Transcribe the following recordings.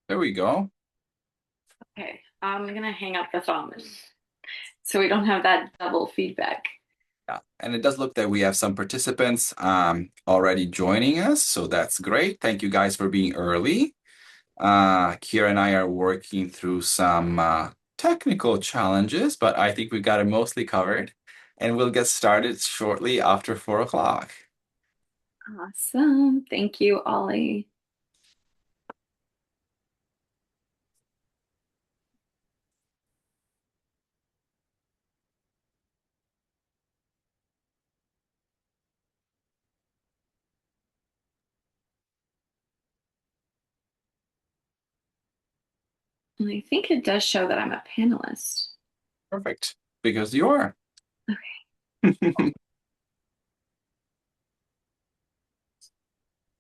There we go. Okay, I'm gonna hang up the phone so we don't have that double feedback. Yeah. And it does look that we have some participants already joining us, so that's great. Thank you guys for being early. Kira and I are working through some technical challenges, but I think we got it mostly covered. And we'll get started shortly after 4 o'clock. Awesome. Thank you, Ollie. And I think it does show that I'm a panelist. Perfect. Because you are. Okay.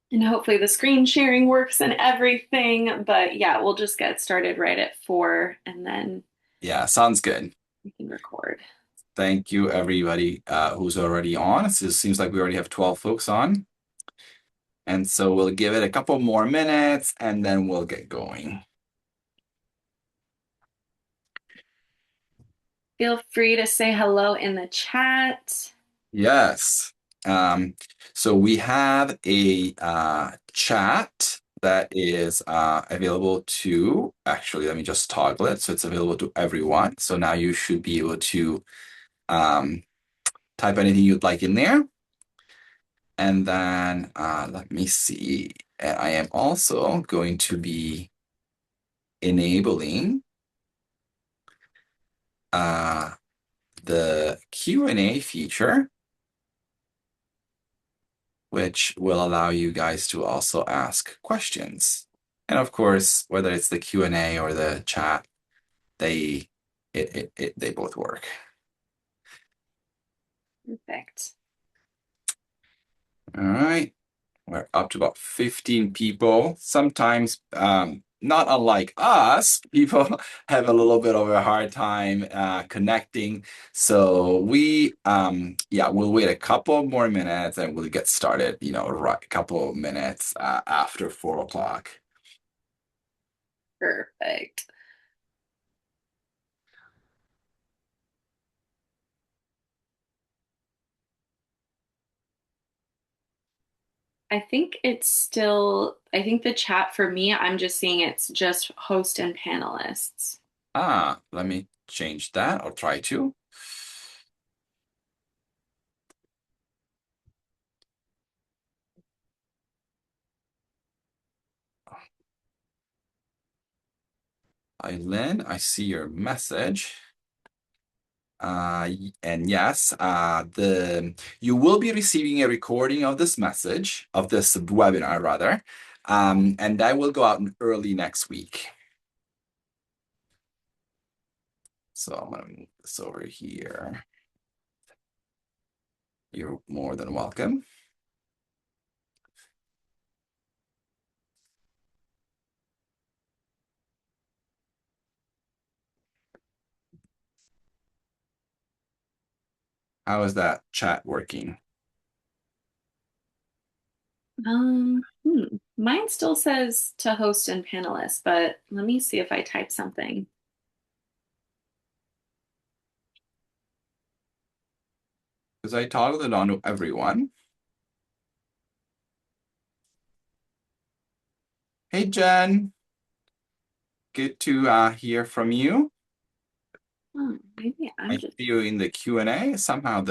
And hopefully the screen sharing works and everything. But yeah, we'll just get started right at 4 and then Yeah, sounds good. we can record. Thank you, everybody who's already on. It seems like we already have 12 folks on. And so we'll give it a couple more minutes and then we'll get going. Feel free to say hello in the chat. Yes. Um, so we have a chat that is available to, actually, let me just toggle it so it's available to everyone. So now you should be able to um, type anything you'd like in there. And then let me see. I am also going to be enabling uh, the Q&A feature, which will allow you guys to also ask questions. And of course, whether it's the Q&A or the chat, they they both work. Perfect. All right. We're up to about 15 people. Sometimes, not unlike us, people have a little bit of a hard time connecting. So yeah, we'll wait a couple more minutes and we'll get started, right, a couple of minutes after 4 o'clock. Perfect. I think the chat for me, I'm just seeing it's just host and panelists. Let me change that or try to. Eileen, I see your message. And yes, you will be receiving a recording of this message, of this webinar rather, and that will go out early next week. So I'm gonna move this over here. You're more than welcome. How is that chat working? Mine still says to host and panelists, but let me see if I type something. Because I toggled it on to everyone. Hey, Jen, good to hear from you. Oh, maybe I'm I just, see you in the Q&A. Somehow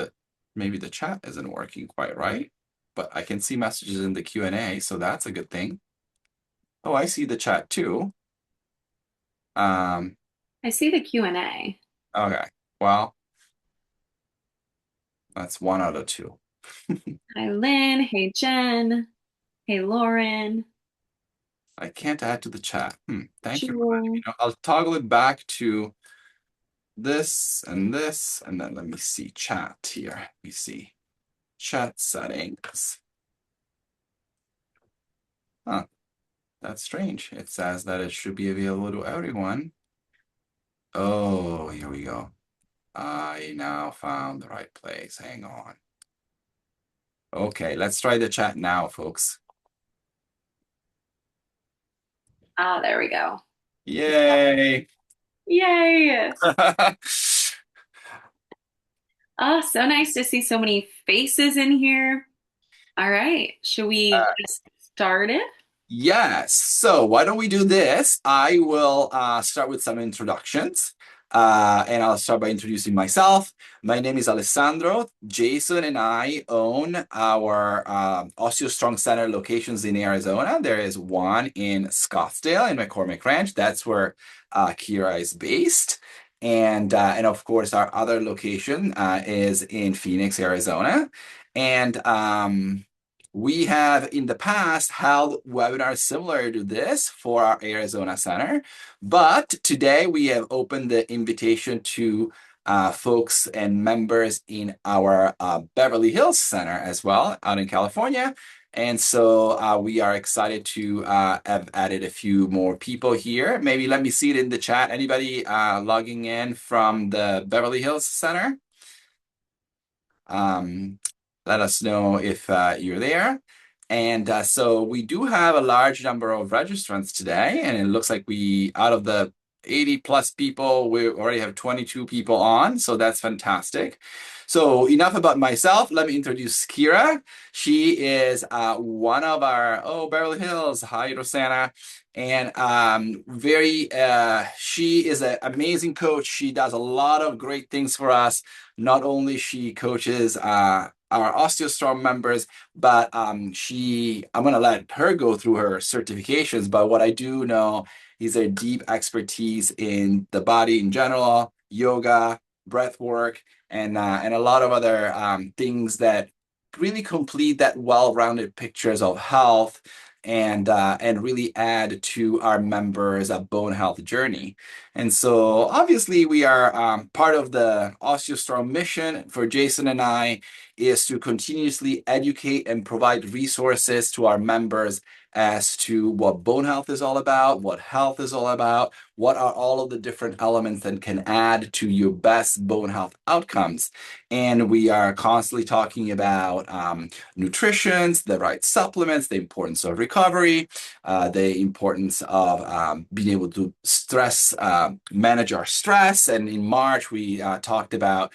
maybe the chat isn't working quite right, but I can see messages in the Q&A, so that's a good thing. Oh, I see the chat too. Um, I see the Q&A. okay. Well, that's one out of two. Hi, Lynn. Hey, Jen. Hey, Lauren. I can't add to the chat. Thank you for letting me Jewel. know. I'll toggle it back to this, and then let me see chat here. Let me see. Chat settings. Huh, that's strange. It says that it should be available to everyone. Oh, here we go. I now found the right place. Hang on. Okay, let's try the chat now, folks. Ah, there we go. Yay. Yay. Oh, so nice to see so many faces in here. All right, should we get started? Yes. So why don't we do this? I will start with some introductions. And I'll start by introducing myself. My name is Alessandro. Jason and I own our OsteoStrong Center locations in Arizona. There is one in Scottsdale in McCormick Ranch. That's where Kira is based. And of course, our other location is in Phoenix, Arizona. And we have in the past held webinars similar to this for our Arizona Center, but today we have opened the invitation to folks and members in our Beverly Hills Center as well, out in California. And so we are excited to have added a few more people here. Maybe let me see it in the chat. Anybody logging in from the Beverly Hills Center? Um, Let us know if you're there. And so we do have a large number of registrants today, and it looks like out of the 80 plus people, we already have 22 people on, so that's fantastic. So enough about myself. Let me introduce Kira. She is one of our, Beverly Hills. Hi, Rosanna. And she is an amazing coach. She does a lot of great things for us. Not only she coaches our OsteoStrong members, but I'm gonna let her go through her certifications. But what I do know is a deep expertise in the body in general, yoga, breath work, and a lot of other things that really complete that well-rounded pictures of health and really add to our members' bone health journey. And so obviously we are part of the OsteoStrong mission for Jason and I is to continuously educate and provide resources to our members as to what bone health is all about, what health is all about, what are all of the different elements that can add to your best bone health outcomes. And we are constantly talking about nutrition, the right supplements, the importance of recovery, the importance of being able to manage our stress. And in March, we talked about,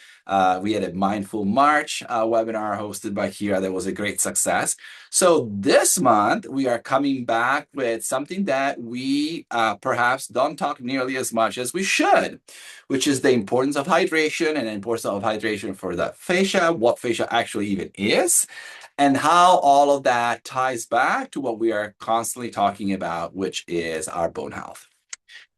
we had a Mindful March webinar hosted by Kira that was a great success. So this month, we are coming back with something that we perhaps don't talk nearly as much as we should, which is the importance of hydration and the importance of hydration for the fascia, what fascia actually even is, and how all of that ties back to what we are constantly talking about, which is our bone health.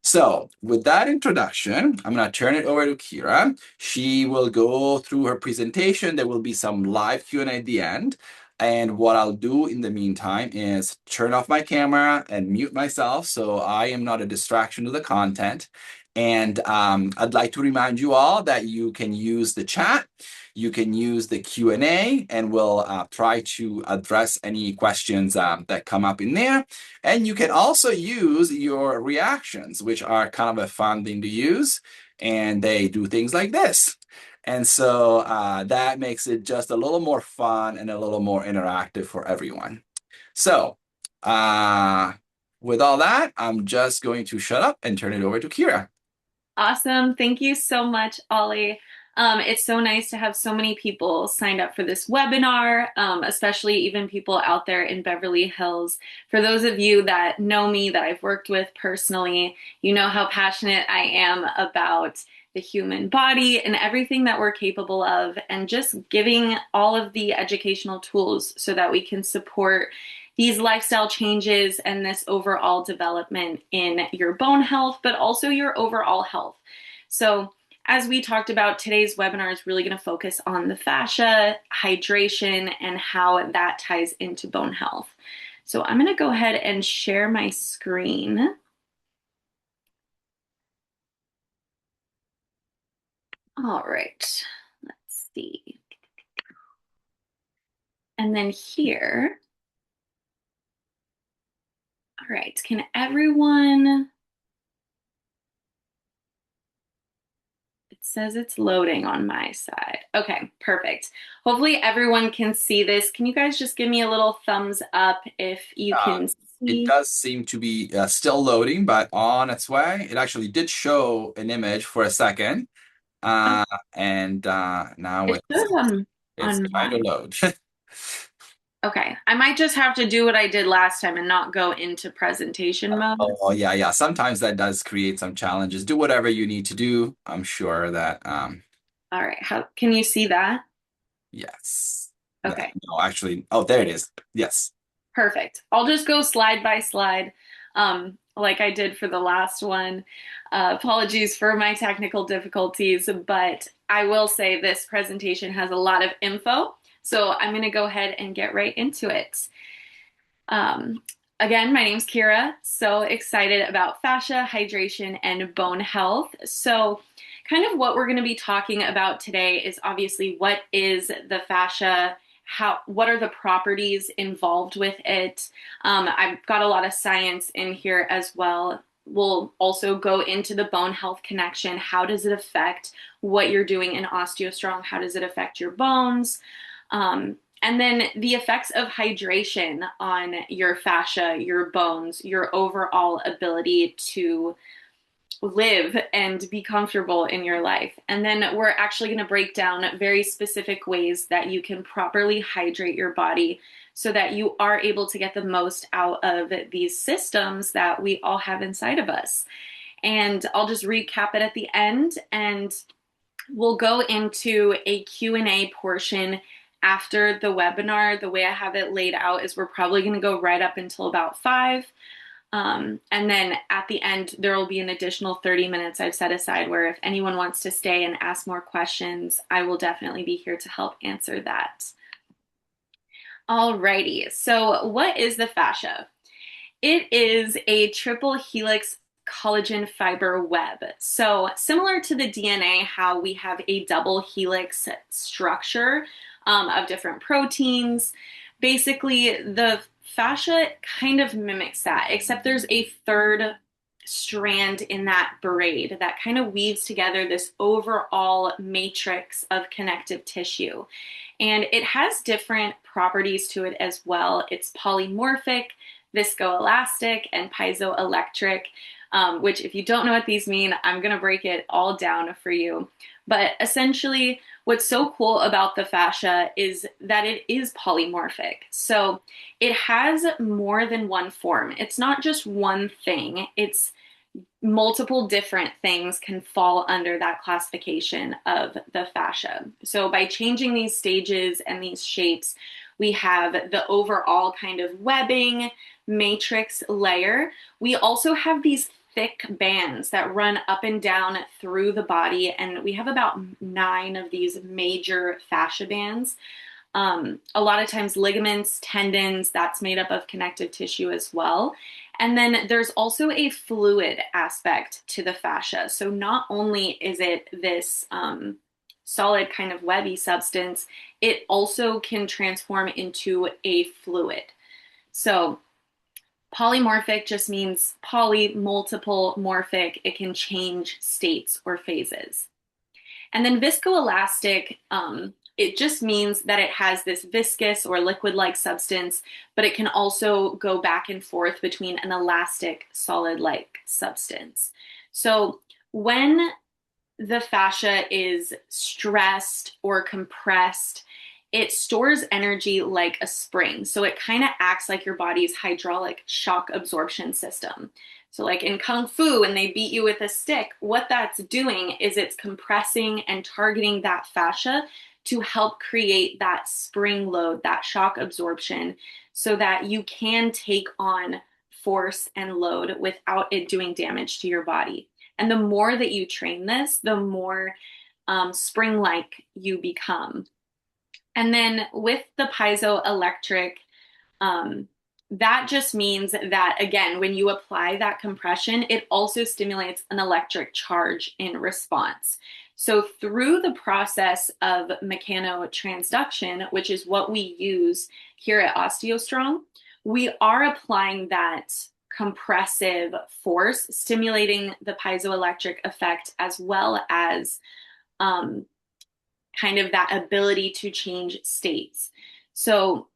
So with that introduction, I'm going to turn it over to Kira. She will go through her presentation. There will be some live Q&A at the end. And what I'll do in the meantime is turn off my camera and mute myself so I am not a distraction to the content. And I'd like to remind you all that you can use the chat, you can use the Q&A, and we'll try to address any questions that come up in there. And you can also use your reactions, which are kind of a fun thing to use. And they do things like this. And so that makes it just a little more fun and a little more interactive for everyone. So with all that, I'm just going to shut up and turn it over to Kira. Awesome. Thank you so much, Ollie. It's so nice to have so many people signed up for this webinar, especially even people out there in Beverly Hills. For those of you that know me, that I've worked with personally, you know how passionate I am about the human body and everything that we're capable of, and just giving all of the educational tools so that we can support these lifestyle changes and this overall development in your bone health, but also your overall health. So, as we talked about, today's webinar is really going to focus on the fascia, hydration, and how that ties into bone health. So, I'm going to go ahead and share my screen. All right, let's see. And then here, all right, can everyone? It says it's loading on my side. Okay, perfect. Hopefully everyone can see this. Can you guys just give me a little thumbs up if you Uh, can It see. does seem to be still loading, but on its way. It actually did show an image for a second, Oh, uh, and now it shows it's on trying to mine. load. Okay, I might just have to do what I did last time and not go into presentation mode. Oh, yeah, yeah. Sometimes that does create some challenges. Do whatever you need to do. I'm sure that All right, how can you see that? yes. Yeah. Okay. No, actually, oh, there it is. Yes. Perfect. I'll just go slide by slide, like I did for the last one. Apologies for my technical difficulties, but I will say this presentation has a lot of info, so I'm going to go ahead and get right into it. Um, Again, my name's Kira. So excited about fascia, hydration, and bone health. So, kind of what we're going to be talking about today is obviously what is the fascia, what are the properties involved with it. I've got a lot of science in here as well. We'll also go into the bone health connection. How does it affect what you're doing in OsteoStrong? How does it affect your bones? And then the effects of hydration on your fascia, your bones, your overall ability to live and be comfortable in your life. And then we're actually going to break down very specific ways that you can properly hydrate your body so that you are able to get the most out of these systems that we all have inside of us. And I'll just recap it at the end, and we'll go into a Q&A portion after the webinar. The way I have it laid out is we're probably going to go right up until about 5. And then at the end, there will be an additional 30 minutes I've set aside where if anyone wants to stay and ask more questions, I will definitely be here to help answer that. Alrighty, so what is the fascia? It is a triple helix collagen fiber web. So, similar to the DNA, how we have a double helix structure of different proteins, basically the fascia kind of mimics that, except there's a third strand in that braid that kind of weaves together this overall matrix of connective tissue. And it has different properties to it as well. It's polymorphic, viscoelastic, and piezoelectric, which, if you don't know what these mean, I'm going to break it all down for you. But essentially, what's so cool about the fascia is that it is polymorphic. So it has more than one form. It's not just one thing, it's multiple different things can fall under that classification of the fascia. So by changing these stages and these shapes, we have the overall kind of webbing matrix layer. We also have these thick bands that run up and down through the body, and we have about 9 of these major fascia bands. A lot of times ligaments, tendons, that's made up of connective tissue as well. And then there's also a fluid aspect to the fascia. So not only is it this solid kind of webby substance, it also can transform into a fluid. So polymorphic just means poly, multiple, morphic. It can change states or phases. And then viscoelastic, it just means that it has this viscous or liquid-like substance, but it can also go back and forth between an elastic solid-like substance. So when the fascia is stressed or compressed, it stores energy like a spring. So it kind of acts like your body's hydraulic shock absorption system. So, like in Kung Fu, when they beat you with a stick, what that's doing is it's compressing and targeting that fascia to help create that spring load, that shock absorption, so that you can take on force and load without it doing damage to your body. And the more that you train this, the more spring like you become. And then with the piezoelectric, um, that just means that, again, when you apply that compression, it also stimulates an electric charge in response. So, through the process of mechanotransduction, which is what we use here at OsteoStrong, we are applying that compressive force, stimulating the piezoelectric effect, as well as um, kind of that ability to change states. So,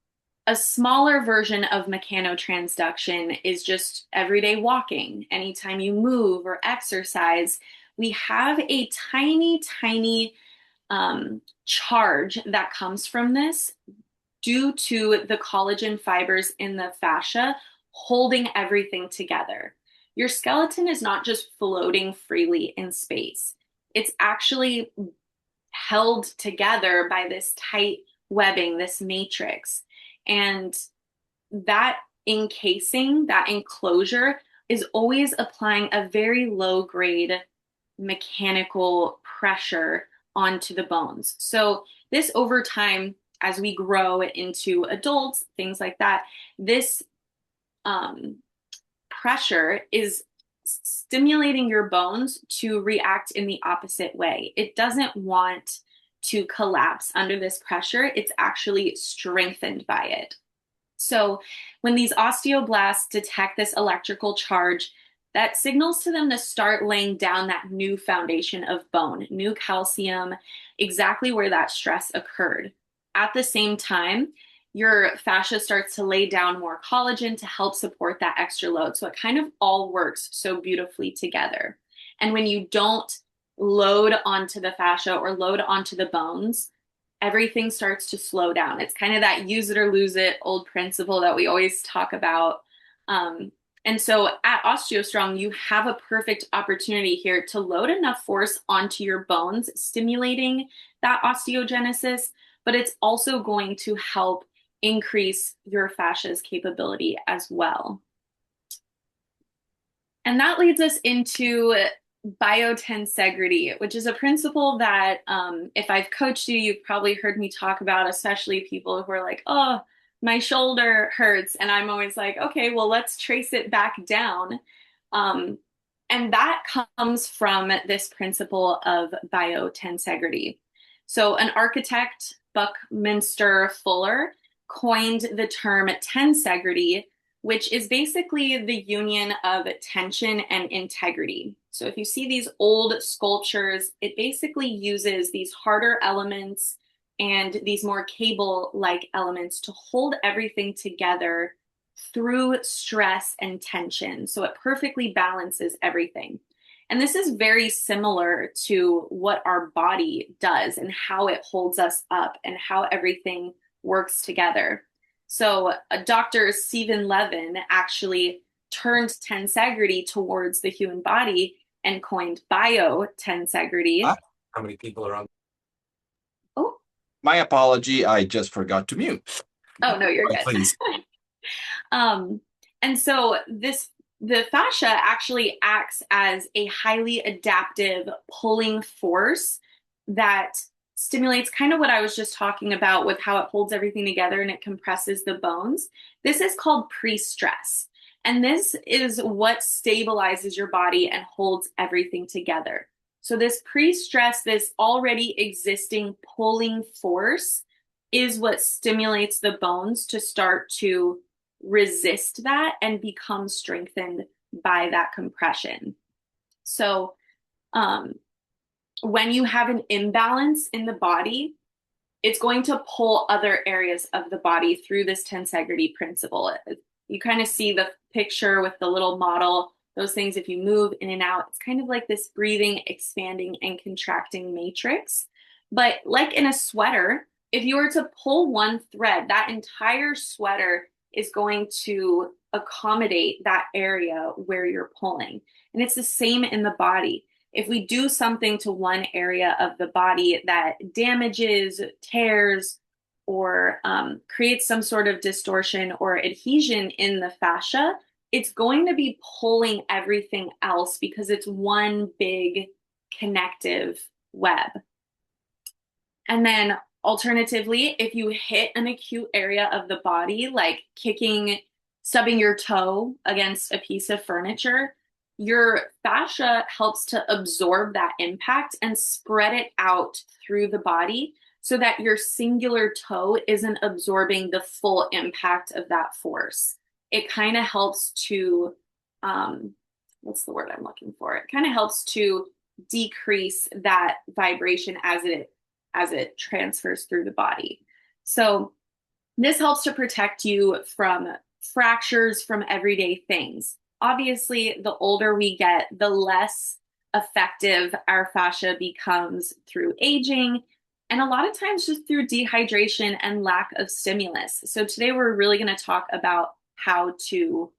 A smaller version of mechanotransduction is just everyday walking. Anytime you move or exercise, we have a tiny, tiny charge that comes from this due to the collagen fibers in the fascia holding everything together. Your skeleton is not just floating freely in space, it's actually held together by this tight webbing, this matrix. And that encasing, that enclosure, is always applying a very low grade mechanical pressure onto the bones. So, this over time, as we grow into adults, things like that, this um, pressure is stimulating your bones to react in the opposite way. It doesn't want to collapse under this pressure, it's actually strengthened by it. So when these osteoblasts detect this electrical charge, that signals to them to start laying down that new foundation of bone, new calcium, exactly where that stress occurred. At the same time, your fascia starts to lay down more collagen to help support that extra load. So it kind of all works so beautifully together. And when you don't load onto the fascia or load onto the bones, everything starts to slow down. It's kind of that use it or lose it old principle that we always talk about. Um, and so at OsteoStrong, you have a perfect opportunity here to load enough force onto your bones, stimulating that osteogenesis, but it's also going to help increase your fascia's capability as well. And that leads us into biotensegrity, which is a principle that if I've coached you, you've probably heard me talk about, especially people who are like, oh, my shoulder hurts. And I'm always like, okay, well, let's trace it back down. Um, and that comes from this principle of biotensegrity. So, an architect, Buckminster Fuller, coined the term tensegrity, which is basically the union of tension and integrity. So if you see these old sculptures, it basically uses these harder elements and these more cable-like elements to hold everything together through stress and tension. So it perfectly balances everything. And this is very similar to what our body does and how it holds us up and how everything works together. So, Dr. Stephen Levin actually turned tensegrity towards the human body and coined biotensegrity. How many people are on? Oh, My apology, I just forgot to mute. oh no, you're Right, good. please. Um, and so the fascia actually acts as a highly adaptive pulling force that stimulates kind of what I was just talking about with how it holds everything together and it compresses the bones. This is called pre-stress. And this is what stabilizes your body and holds everything together. So this pre-stress, this already existing pulling force is what stimulates the bones to start to resist that and become strengthened by that compression. So, um, when you have an imbalance in the body, it's going to pull other areas of the body through this tensegrity principle. You kind of see the picture with the little model, those things, if you move in and out, it's kind of like this breathing, expanding, and contracting matrix. But like in a sweater, if you were to pull one thread, that entire sweater is going to accommodate that area where you're pulling. And it's the same in the body. If we do something to one area of the body that damages, tears, or creates some sort of distortion or adhesion in the fascia, it's going to be pulling everything else because it's one big connective web. And then alternatively, if you hit an acute area of the body, like stubbing your toe against a piece of furniture, your fascia helps to absorb that impact and spread it out through the body so that your singular toe isn't absorbing the full impact of that force. It kind of helps to, what's the word I'm looking for? It kind of helps to decrease that vibration as it transfers through the body. So This helps to protect you from fractures from everyday things. Obviously, the older we get, the less effective our fascia becomes through aging, and a lot of times just through dehydration and lack of stimulus. So, today we're really going to talk about how to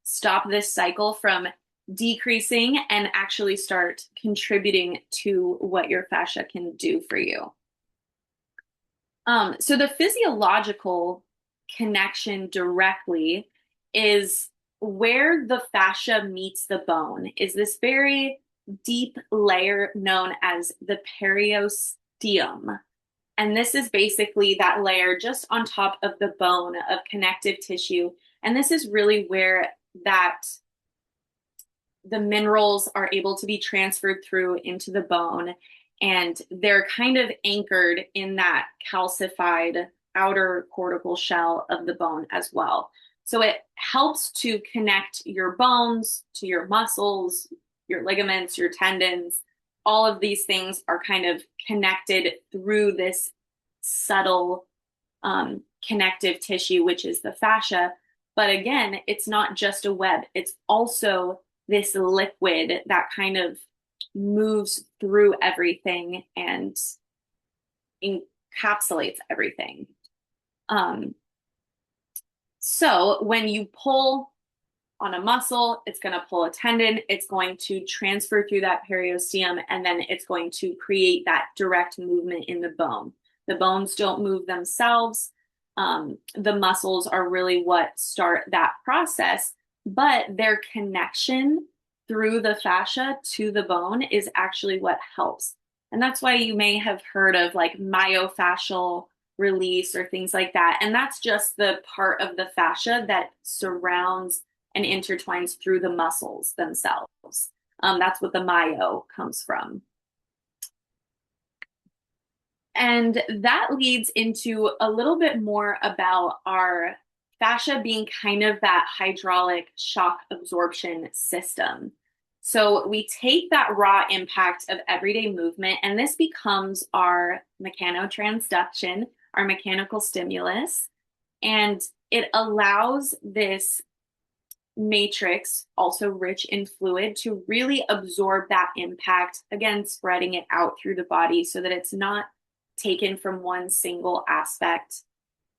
stop this cycle from decreasing and actually start contributing to what your fascia can do for you. So the physiological connection directly is where the fascia meets the bone, is this very deep layer known as the periosteum. And this is basically that layer just on top of the bone of connective tissue. And this is really where that the minerals are able to be transferred through into the bone, and they're kind of anchored in that calcified outer cortical shell of the bone as well. So it helps to connect your bones to your muscles, your ligaments, your tendons. All of these things are kind of connected through this subtle connective tissue, which is the fascia. But again, it's not just a web, it's also this liquid that kind of moves through everything and encapsulates everything. Um, so when you pull on a muscle, it's going to pull a tendon, it's going to transfer through that periosteum, and then it's going to create that direct movement in the bone. The bones don't move themselves. The muscles are really what start that process, but their connection through the fascia to the bone is actually what helps. And that's why you may have heard of like myofascial release or things like that. And that's just the part of the fascia that surrounds and intertwines through the muscles themselves. That's what the myo comes from. And that leads into a little bit more about our fascia being kind of that hydraulic shock absorption system. So we take that raw impact of everyday movement, and this becomes our mechanotransduction, our mechanical stimulus, and it allows this matrix, also rich in fluid, to really absorb that impact, again, spreading it out through the body so that it's not taken from one single aspect.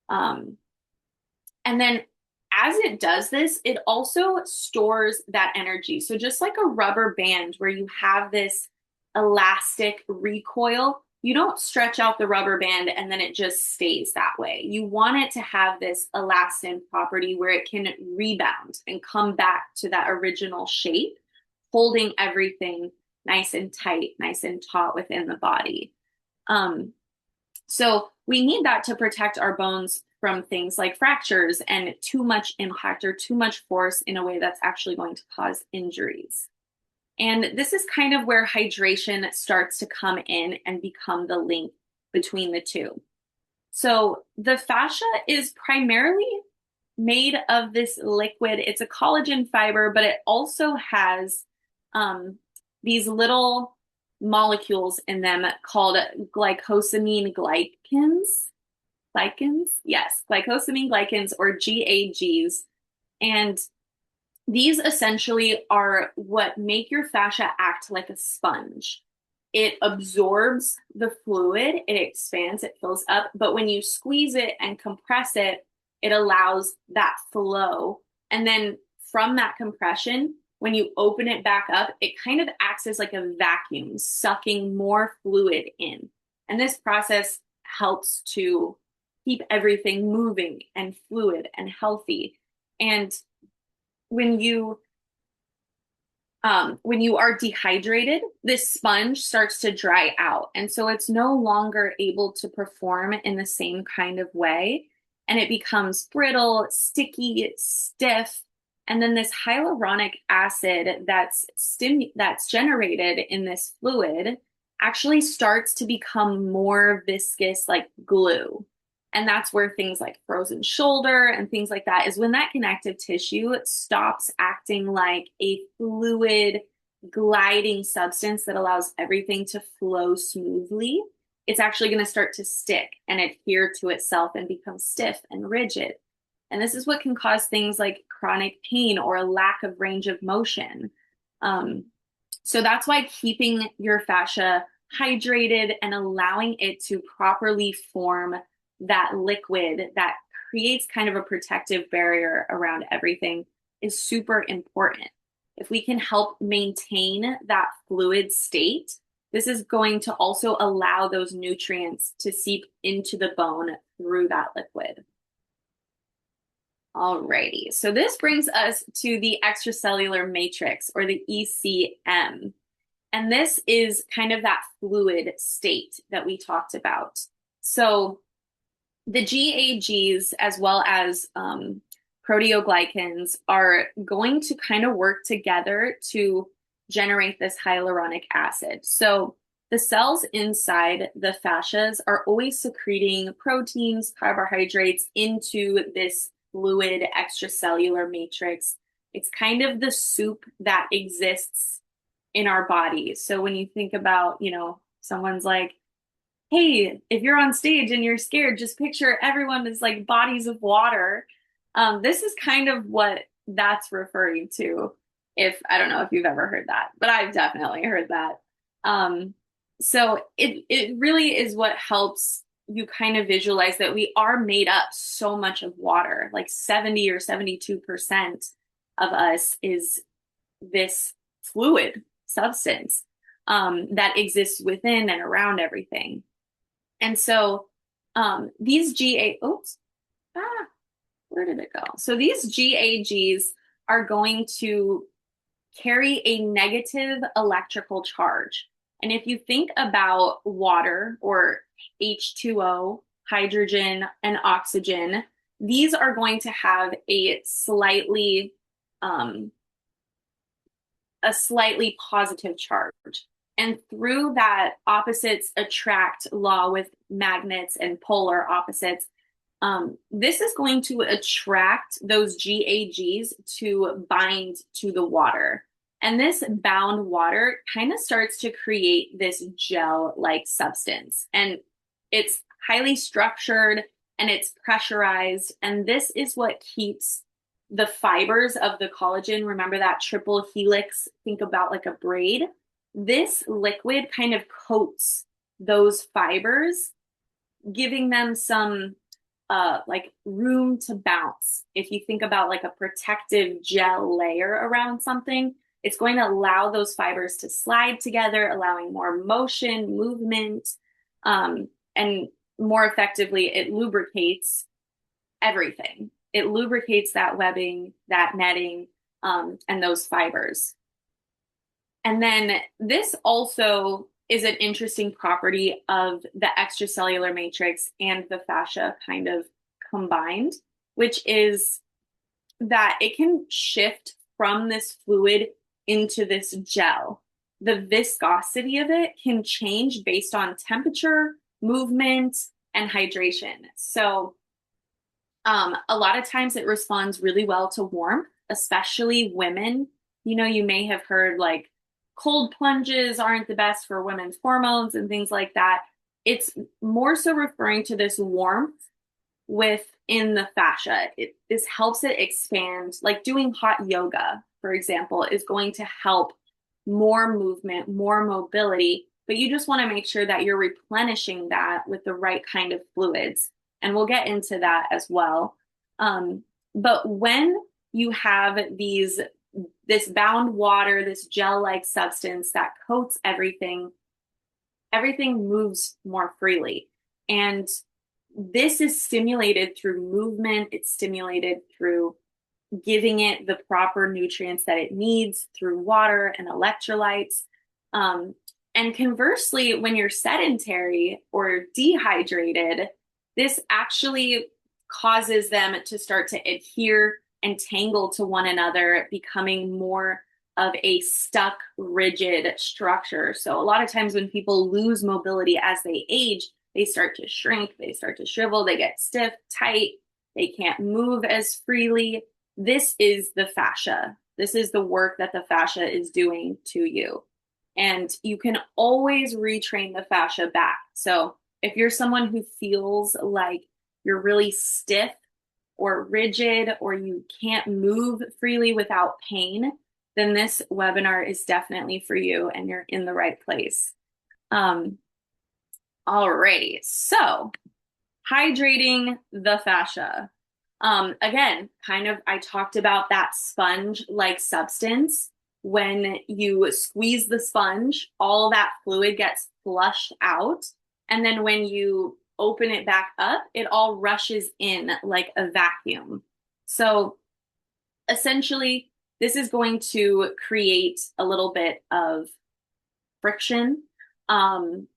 And then as it does this, it also stores that energy. So just like a rubber band where you have this elastic recoil, you don't stretch out the rubber band and then it just stays that way. You want it to have this elastin property where it can rebound and come back to that original shape, holding everything nice and tight, nice and taut within the body. So we need that to protect our bones from things like fractures and too much impact or too much force in a way that's actually going to cause injuries. And this is kind of where hydration starts to come in and become the link between the two. So the fascia is primarily made of this liquid. It's a collagen fiber, but it also has these little molecules in them called glycosamine glycans. Glycans? Yes, glycosamine glycans or GAGs. And these essentially are what make your fascia act like a sponge. It absorbs the fluid, it expands, it fills up, but when you squeeze it and compress it, it allows that flow. And then from that compression, when you open it back up, it kind of acts as like a vacuum, sucking more fluid in. And this process helps to keep everything moving and fluid and healthy. And when you are dehydrated, this sponge starts to dry out. And so it's no longer able to perform in the same kind of way. And it becomes brittle, sticky, stiff. And then this hyaluronic acid that's generated in this fluid actually starts to become more viscous like glue. And that's where things like frozen shoulder and things like that is when that connective tissue stops acting like a fluid gliding substance that allows everything to flow smoothly. it's actually going to start to stick and adhere to itself and become stiff and rigid. And this is what can cause things like chronic pain or a lack of range of motion. Um, so that's why keeping your fascia hydrated and allowing it to properly form that liquid that creates kind of a protective barrier around everything is super important. If we can help maintain that fluid state, this is going to also allow those nutrients to seep into the bone through that liquid. Alrighty, so this brings us to the extracellular matrix or the ECM. And this is kind of that fluid state that we talked about. So the GAGs as well as proteoglycans are going to kind of work together to generate this hyaluronic acid. So the cells inside the fascias are always secreting proteins, carbohydrates into this fluid extracellular matrix. It's kind of the soup that exists in our bodies. So when you think about, someone's like, hey, if you're on stage and you're scared, just picture everyone is like bodies of water. This is kind of what that's referring to. If I don't know if you've ever heard that, but I've definitely heard that. So it really is what helps you kind of visualize that we are made up so much of water, like 70 or 72% of us is this fluid substance that exists within and around everything. And so these where did it go? So these GAGs are going to carry a negative electrical charge. And if you think about water or H2O, hydrogen, and oxygen, these are going to have um, a slightly positive charge. And through that opposites attract law with magnets and polar opposites, this is going to attract those GAGs to bind to the water. And this bound water kind of starts to create this gel-like substance. And it's highly structured and it's pressurized. And this is what keeps the fibers of the collagen. Remember that triple helix? Think about like a braid. This liquid kind of coats those fibers, giving them some like room to bounce. If you think about like a protective gel layer around something, it's going to allow those fibers to slide together, allowing more motion, movement, and more effectively, it lubricates everything. It lubricates that webbing, that netting, and those fibers. And then this also is an interesting property of the extracellular matrix and the fascia kind of combined, which is that it can shift from this fluid into this gel. The viscosity of it can change based on temperature, movement, and hydration. So a lot of times it responds really well to warmth, especially women. You may have heard like cold plunges aren't the best for women's hormones and things like that. It's more so referring to this warmth within the fascia. This helps it expand. Like doing hot yoga, for example, is going to help more movement, more mobility, but you just want to make sure that you're replenishing that with the right kind of fluids. And we'll get into that as well. But when you have this bound water, this gel-like substance that coats everything moves more freely. And this is stimulated through movement. It's stimulated through giving it the proper nutrients that it needs through water and electrolytes. And conversely, when you're sedentary or dehydrated, this actually causes them to start to adhere and tangle to one another, becoming more of a stuck, rigid structure. So a lot of times when people lose mobility as they age, they start to shrink, they start to shrivel, they get stiff, tight, they can't move as freely. This is the fascia. This is the work that the fascia is doing to you. and you can always retrain the fascia back. So if you're someone who feels like you're really stiff or rigid or you can't move freely without pain, then this webinar is definitely for you and you're in the right place. Um, Alrighty, so hydrating the fascia. Again, kind of, I talked about that sponge-like substance. When you squeeze the sponge, all that fluid gets flushed out. And then when you open it back up, it all rushes in like a vacuum. So essentially, this is going to create a little bit of friction. Um,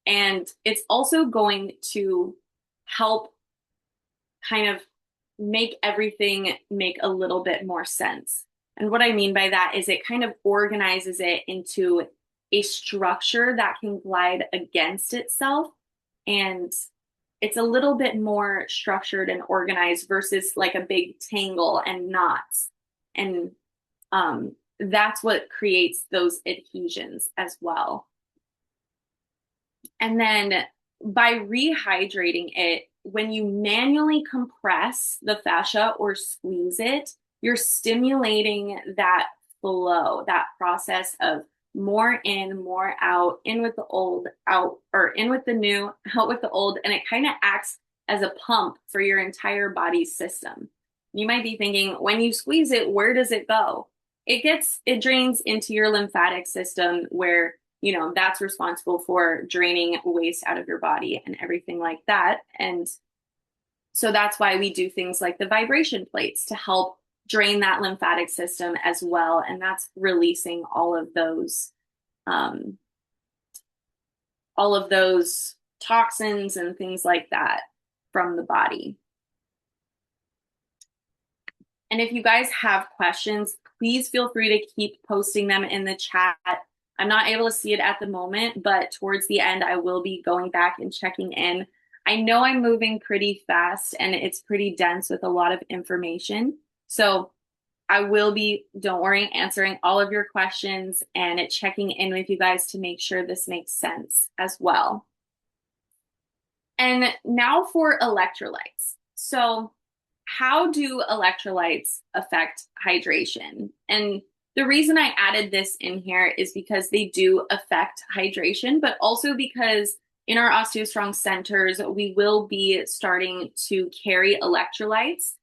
and it's also going to help kind of make everything make a little bit more sense. And what I mean by that is it kind of organizes it into a structure that can glide against itself. And it's a little bit more structured and organized versus like a big tangle and knots. And that's what creates those adhesions as well. And then by rehydrating it, when you manually compress the fascia or squeeze it, you're stimulating that flow, that process of more in, more out, in with the old, out, or in with the new, out with the old. And it kind of acts as a pump for your entire body's system. You might be thinking, when you squeeze it, where does it go? It drains into your lymphatic system where that's responsible for draining waste out of your body and everything like that. And so that's why we do things like the vibration plates to help drain that lymphatic system as well. And that's releasing um, all of those toxins and things like that from the body. And if you guys have questions, please feel free to keep posting them in the chat. I'm not able to see it at the moment, but towards the end, I will be going back and checking in. I know I'm moving pretty fast and it's pretty dense with a lot of information. So I will be, don't worry, answering all of your questions and checking in with you guys to make sure this makes sense as well. And now for electrolytes. So how do electrolytes affect hydration? And the reason I added this in here is because they do affect hydration, but also because in our OsteoStrong centers, we will be starting to carry electrolytes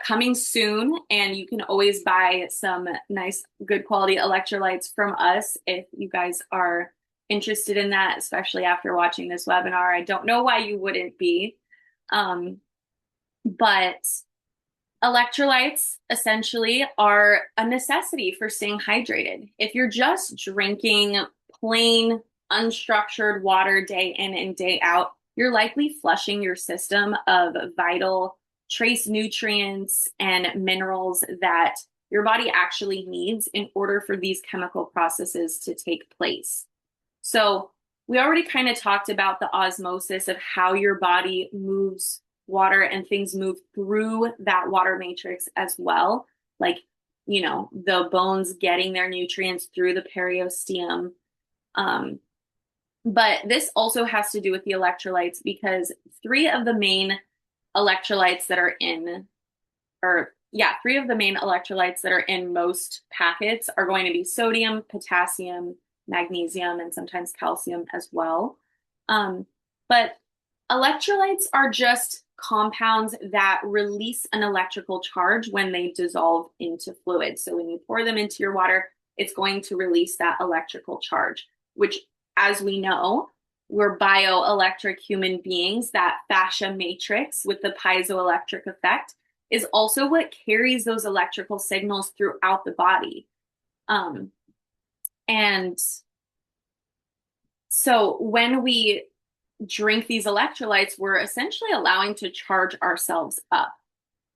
coming soon. And you can always buy some nice, good quality electrolytes from us if you guys are interested in that, especially after watching this webinar. I don't know why you wouldn't be. But electrolytes essentially are a necessity for staying hydrated. If you're just drinking plain, unstructured water day in and day out, you're likely flushing your system of vital trace nutrients and minerals that your body actually needs in order for these chemical processes to take place. So we already kind of talked about the osmosis of how your body moves water and things move through that water matrix as well. Like, the bones getting their nutrients through the periosteum. But this also has to do with the electrolytes because three of the main electrolytes that are in most packets are going to be sodium, potassium, magnesium, and sometimes calcium as well. But electrolytes are just compounds that release an electrical charge when they dissolve into fluid. So when you pour them into your water, it's going to release that electrical charge, which, as we know, we're bioelectric human beings. That fascia matrix with the piezoelectric effect is also what carries those electrical signals throughout the body. And so when we drink these electrolytes, we're essentially allowing to charge ourselves up.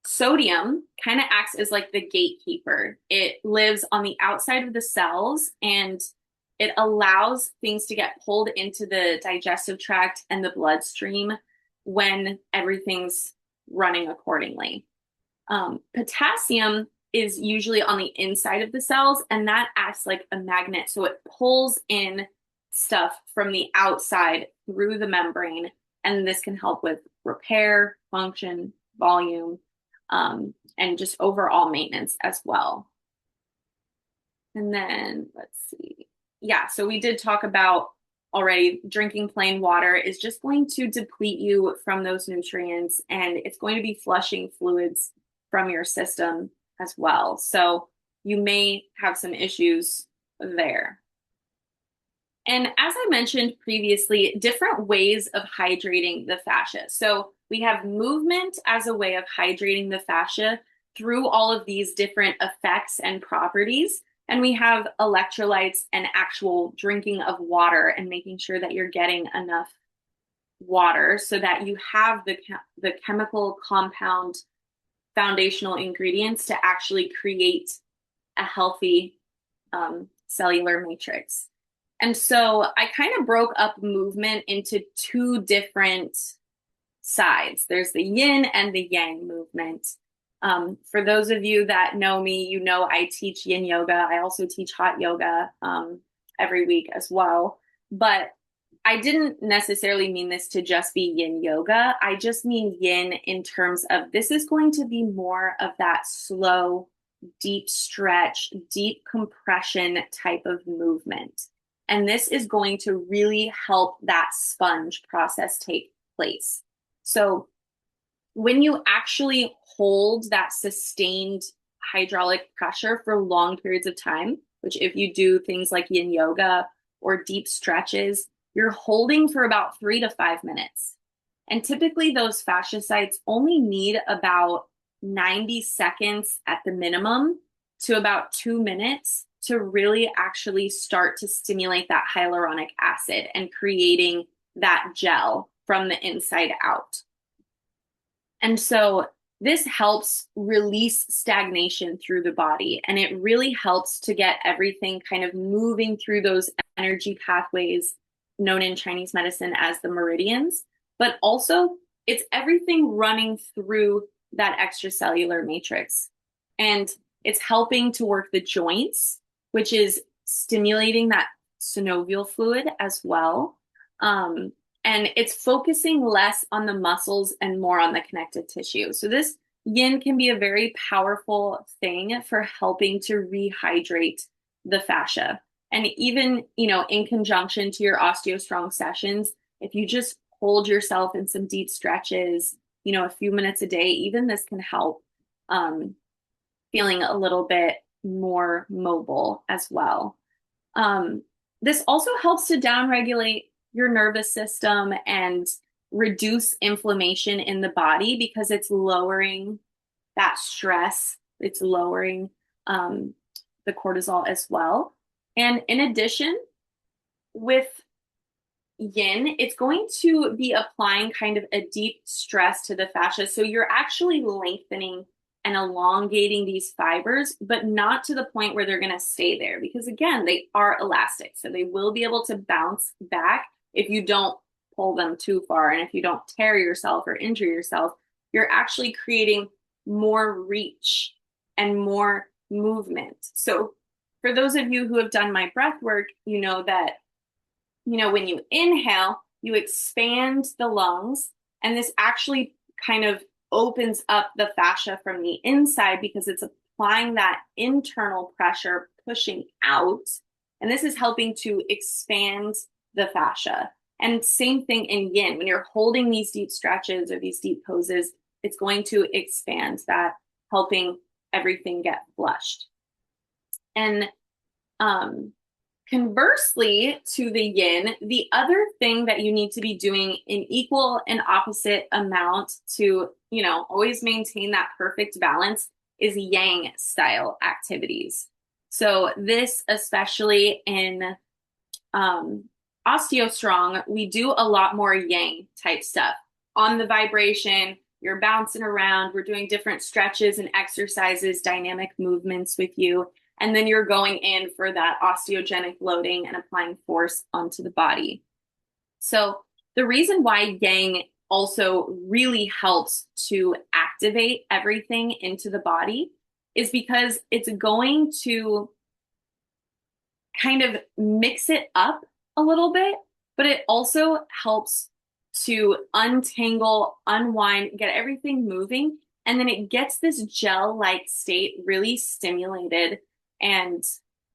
Sodium kind of acts as like the gatekeeper. It lives on the outside of the cells and it allows things to get pulled into the digestive tract and the bloodstream when everything's running accordingly. Potassium is usually on the inside of the cells, and that acts like a magnet. So it pulls in stuff from the outside through the membrane, and this can help with repair, function, volume, and just overall maintenance as well. And then let's see. Yeah, so we did talk about already drinking plain water is just going to deplete you from those nutrients, and it's going to be flushing fluids from your system as well. So you may have some issues there. And as I mentioned previously, different ways of hydrating the fascia. So we have movement as a way of hydrating the fascia through all of these different effects and properties. And we have electrolytes and actual drinking of water and making sure that you're getting enough water so that you have the chemical compound foundational ingredients to actually create a healthy cellular matrix. And so I kind of broke up movement into two different sides. There's the yin and the yang movement. For those of you that know me, you know I teach yin yoga. I also teach hot yoga every week as well. But I didn't necessarily mean this to just be yin yoga. I just mean yin in terms of this is going to be more of that slow, deep stretch, deep compression type of movement. And this is going to really help that sponge process take place. So when you actually hold that sustained hydraulic pressure for long periods of time, which if you do things like yin yoga or deep stretches, you're holding for about 3 to 5 minutes. And typically those fasciocytes only need about 90 seconds at the minimum to about 2 minutes to really actually start to stimulate that hyaluronic acid and creating that gel from the inside out. And so this helps release stagnation through the body, and it really helps to get everything kind of moving through those energy pathways known in Chinese medicine as the meridians, but also it's everything running through that extracellular matrix. And it's helping to work the joints, which is stimulating that synovial fluid as well. And it's focusing less on the muscles and more on the connective tissue. So this yin can be a very powerful thing for helping to rehydrate the fascia. And even, in conjunction to your OsteoStrong sessions, if you just hold yourself in some deep stretches, a few minutes a day, even this can help feeling a little bit more mobile as well. This also helps to downregulate your nervous system and reduce inflammation in the body because it's lowering that stress. It's lowering the cortisol as well. And in addition, with yin, it's going to be applying kind of a deep stress to the fascia. So you're actually lengthening and elongating these fibers, but not to the point where they're going to stay there because, again, they are elastic. So they will be able to bounce back if you don't pull them too far. And if you don't tear yourself or injure yourself, you're actually creating more reach and more movement. So for those of you who have done my breath work, you know that, when you inhale, you expand the lungs, and this actually kind of opens up the fascia from the inside because it's applying that internal pressure, pushing out. And this is helping to expand the fascia. And same thing in yin. When you're holding these deep stretches or these deep poses, it's going to expand that, helping everything get flushed. And conversely to the yin, the other thing that you need to be doing in equal and opposite amount to, always maintain that perfect balance is yang style activities. So this, especially in OsteoStrong, we do a lot more yang type stuff. On the vibration, you're bouncing around, we're doing different stretches and exercises, dynamic movements with you. And then you're going in for that osteogenic loading and applying force onto the body. So the reason why yang also really helps to activate everything into the body is because it's going to kind of mix it up a little bit, but it also helps to untangle, unwind, get everything moving. And then it gets this gel-like state really stimulated, and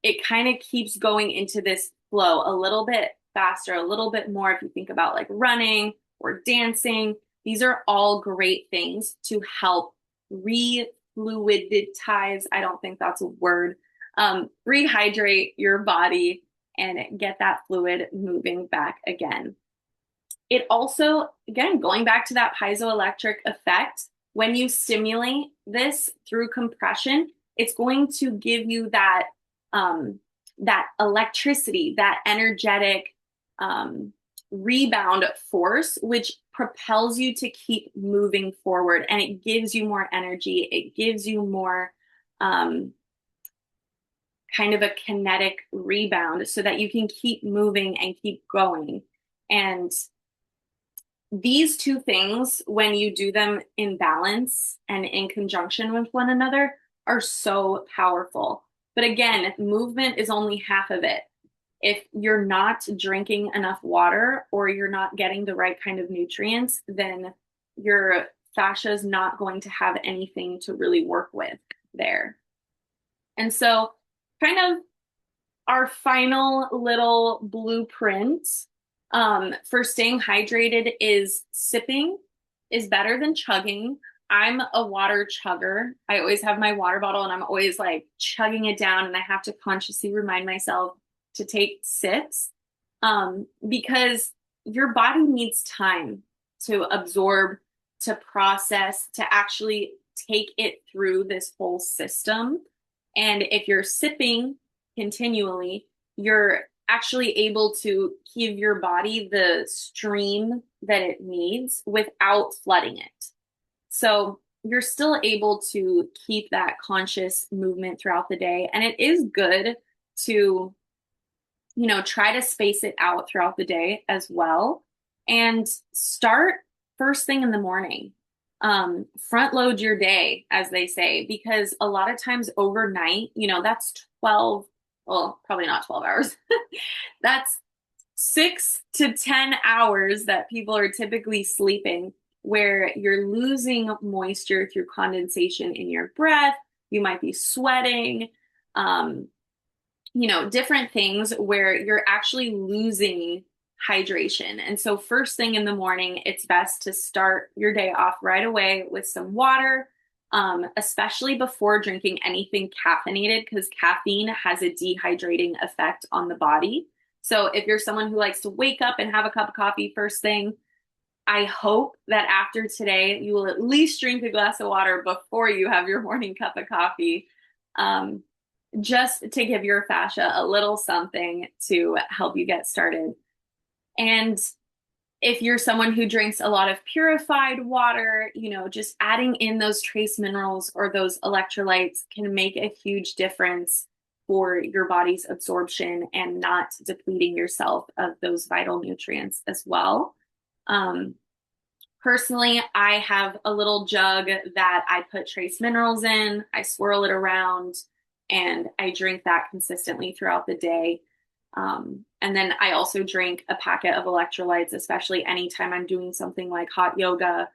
it kind of keeps going into this flow a little bit faster, a little bit more. If you think about like running or dancing, these are all great things to help refluidize. I don't think that's a word. Rehydrate your body and get that fluid moving back again. It also, again, going back to that piezoelectric effect, when you stimulate this through compression, it's going to give you that electricity, that energetic rebound force, which propels you to keep moving forward, and it gives you more energy. It gives you more kind of a kinetic rebound so that you can keep moving and keep going. And these two things, when you do them in balance and in conjunction with one another, are so powerful. But again, movement is only half of it. If you're not drinking enough water or you're not getting the right kind of nutrients, then your fascia is not going to have anything to really work with there. And so, kind of our final little blueprint for staying hydrated is sipping is better than chugging. I'm a water chugger. I always have my water bottle and I'm always like chugging it down, and I have to consciously remind myself to take sips because your body needs time to absorb, to process, to actually take it through this whole system. And if you're sipping continually, you're actually able to give your body the stream that it needs without flooding it. So you're still able to keep that conscious movement throughout the day. And it is good to, try to space it out throughout the day as well. And start first thing in the morning. Front load your day, as they say, because a lot of times overnight, that's 12, well, probably not 12 hours. That's 6 to 10 hours that people are typically sleeping, where you're losing moisture through condensation in your breath. You might be sweating, different things where you're actually losing hydration. And so, first thing in the morning, it's best to start your day off right away with some water, especially before drinking anything caffeinated, because caffeine has a dehydrating effect on the body. So, if you're someone who likes to wake up and have a cup of coffee first thing, I hope that after today, you will at least drink a glass of water before you have your morning cup of coffee. Just to give your fascia a little something to help you get started. And if you're someone who drinks a lot of purified water, just adding in those trace minerals or those electrolytes can make a huge difference for your body's absorption and not depleting yourself of those vital nutrients as well. Personally, I have a little jug that I put trace minerals in, I swirl it around, and I drink that consistently throughout the day. And then I also drink a packet of electrolytes, especially anytime I'm doing something like hot yoga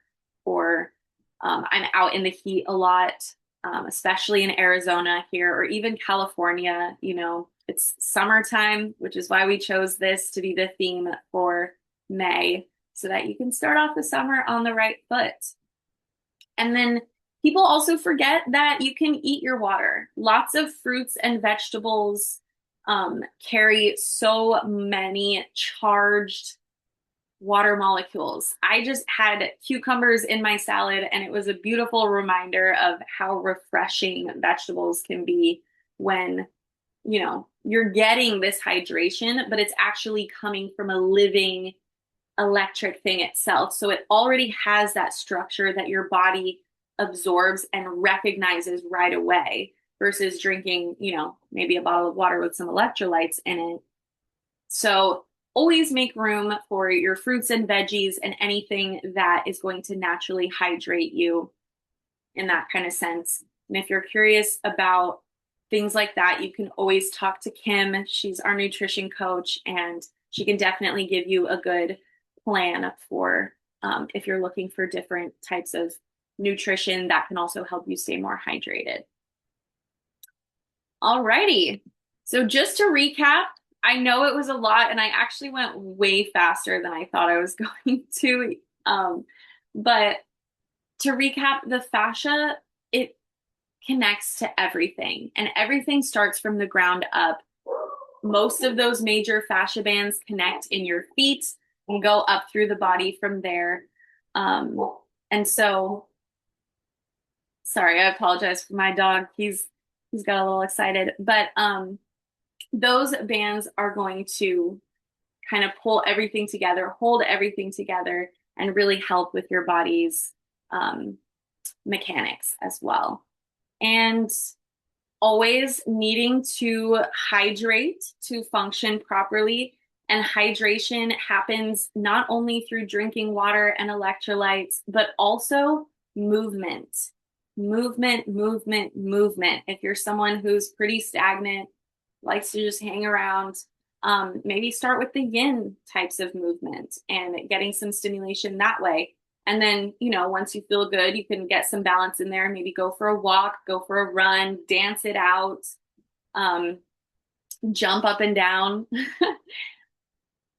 or I'm out in the heat a lot, especially in Arizona here or even California. It's summertime, which is why we chose this to be the theme for May, so that you can start off the summer on the right foot. And then people also forget that you can eat your water. Lots of fruits and vegetables carry so many charged water molecules. I just had cucumbers in my salad, and it was a beautiful reminder of how refreshing vegetables can be when, you're getting this hydration, but it's actually coming from a living electric thing itself. So it already has that structure that your body absorbs and recognizes right away versus drinking, maybe a bottle of water with some electrolytes in it. So always make room for your fruits and veggies and anything that is going to naturally hydrate you in that kind of sense. And if you're curious about things like that, you can always talk to Kim. She's our nutrition coach, and she can definitely give you a good plan for if you're looking for different types of nutrition that can also help you stay more hydrated. Alrighty. So just to recap, I know it was a lot and I actually went way faster than I thought I was going to. But to recap, the fascia, it connects to everything and everything starts from the ground up. Most of those major fascia bands connect in your feet and go up through the body from there. And so, sorry, I apologize for my dog. He's got a little excited, but those bands are going to kind of pull everything together, hold everything together, and really help with your body's mechanics as well. And always needing to hydrate to function properly. And hydration happens not only through drinking water and electrolytes, but also movement. Movement, movement, movement. If you're someone who's pretty stagnant, likes to just hang around, maybe start with the yin types of movement and getting some stimulation that way. And then, once you feel good, you can get some balance in there. Maybe go for a walk, go for a run, dance it out, um, jump up and down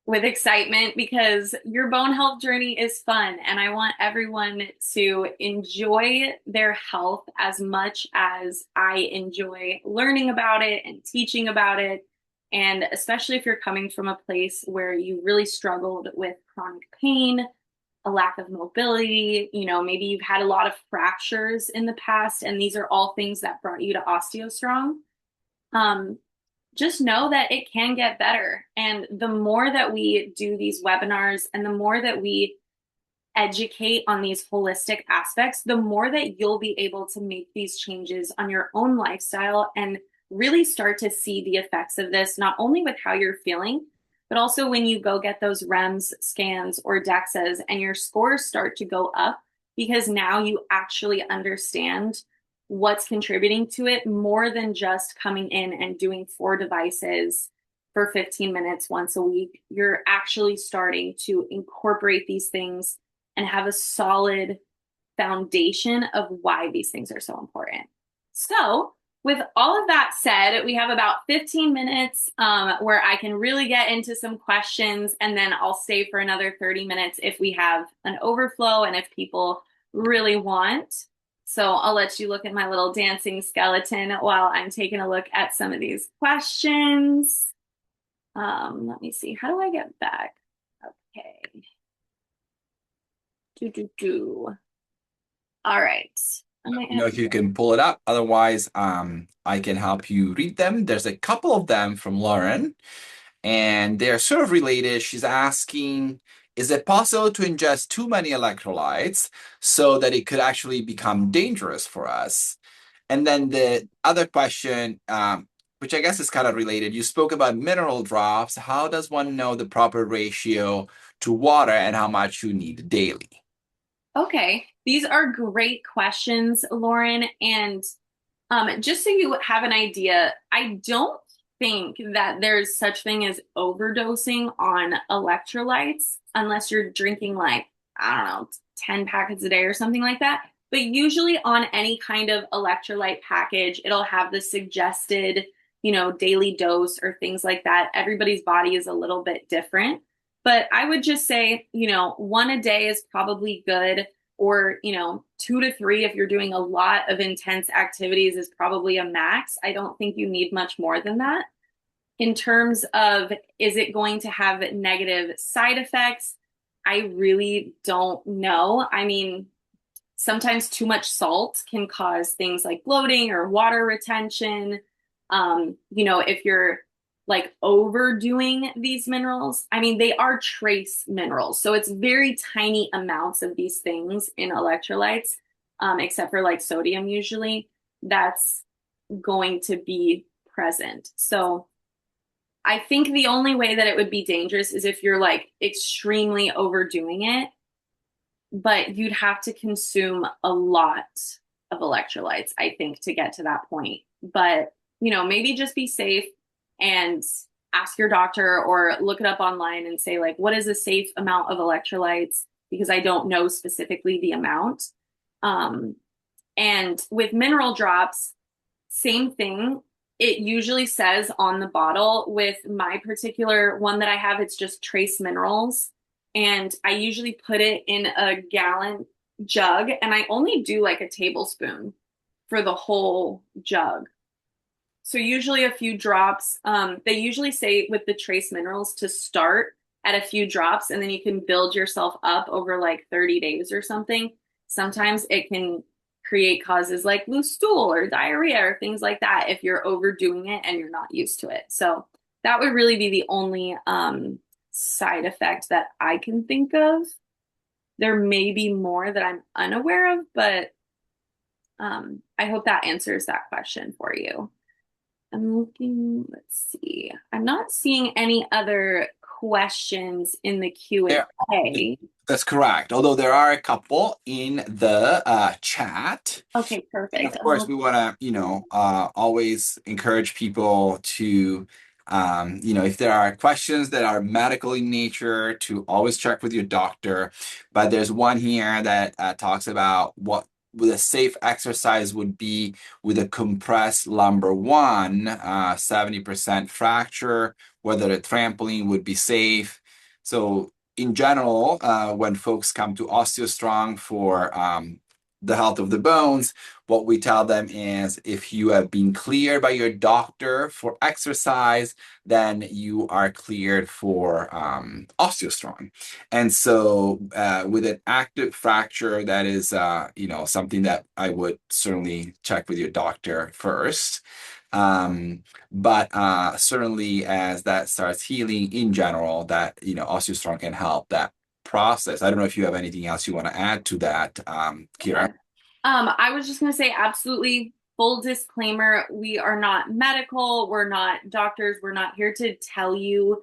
with excitement because your bone health journey is fun. And I want everyone to enjoy their health as much as I enjoy learning about it and teaching about it. And especially if you're coming from a place where you really struggled with chronic pain, a lack of mobility, maybe you've had a lot of fractures in the past, and these are all things that brought you to OsteoStrong. Just know that it can get better. And the more that we do these webinars and the more that we educate on these holistic aspects, the more that you'll be able to make these changes on your own lifestyle and really start to see the effects of this, not only with how you're feeling, but also when you go get those REMS scans or DEXAs and your scores start to go up because now you actually understand what's contributing to it more than just coming in and doing 4 devices for 15 minutes once a week. You're actually starting to incorporate these things and have a solid foundation of why these things are so important. So, with all of that said, we have about 15 minutes where I can really get into some questions, and then I'll stay for another 30 minutes if we have an overflow and if people really want. So I'll let you look at my little dancing skeleton while I'm taking a look at some of these questions. Let me see. How do I get back? Okay. All right. I might have If you can pull it up. Otherwise, I can help you read them. There's a couple of them from Lauren, and they're sort of related. She's asking, is it possible to ingest too many electrolytes so that it could actually become dangerous for us? And then the other question, which I guess is kind of related, you spoke about mineral drops. How does one know the proper ratio to water and how much you need daily? Okay, these are great questions, Lauren. And just so you have an idea, I don't think that there's such thing as overdosing on electrolytes unless you're drinking like, I don't know, 10 packets a day or something like that. But usually on any kind of electrolyte package, it'll have the suggested, daily dose or things like that. Everybody's body is a little bit different. But I would just say, 1 a day is probably good, or 2 to 3 if you're doing a lot of intense activities is probably a max. I don't think you need much more than that. In terms of, is it going to have negative side effects? I really don't know. I mean, sometimes too much salt can cause things like bloating or water retention. If you're like overdoing these minerals, I mean, they are trace minerals. So it's very tiny amounts of these things in electrolytes, except for like sodium usually, that's going to be present. So I think the only way that it would be dangerous is if you're like extremely overdoing it, but you'd have to consume a lot of electrolytes, I think, to get to that point. But, maybe just be safe and ask your doctor or look it up online and say, like, what is a safe amount of electrolytes? Because I don't know specifically the amount. Um, and with mineral drops, same thing. It usually says on the bottle. With my particular one that I have, it's just trace minerals. And I usually put it in a gallon jug, and I only do like a tablespoon for the whole jug. So usually a few drops. They usually say with the trace minerals to start at a few drops, and then you can build yourself up over like 30 days or something. Sometimes it can create causes like loose stool or diarrhea or things like that if you're overdoing it and you're not used to it. So that would really be the only side effect that I can think of. There may be more that I'm unaware of, but I hope that answers that question for you. I'm looking, let's see. I'm not seeing any other questions in the There, Q&A. that's correct. Although there are a couple in the chat. Okay, And perfect. of course, we want to, always encourage people to, if there are questions that are medical in nature, to always check with your doctor. But there's one here that talks about what with a safe exercise would be with a compressed lumbar one, 70% fracture, whether a trampoline would be safe. So in general, when folks come to OsteoStrong for the health of the bones, what we tell them is if you have been cleared by your doctor for exercise, then you are cleared for OsteoStrong. And so with an active fracture, that is, something that I would certainly check with your doctor first. But certainly as that starts healing in general, that, OsteoStrong can help that process. I don't know if you have anything else you want to add to that, Kira. Yeah. I was just going to say, absolutely, full disclaimer, we are not medical, we're not doctors, we're not here to tell you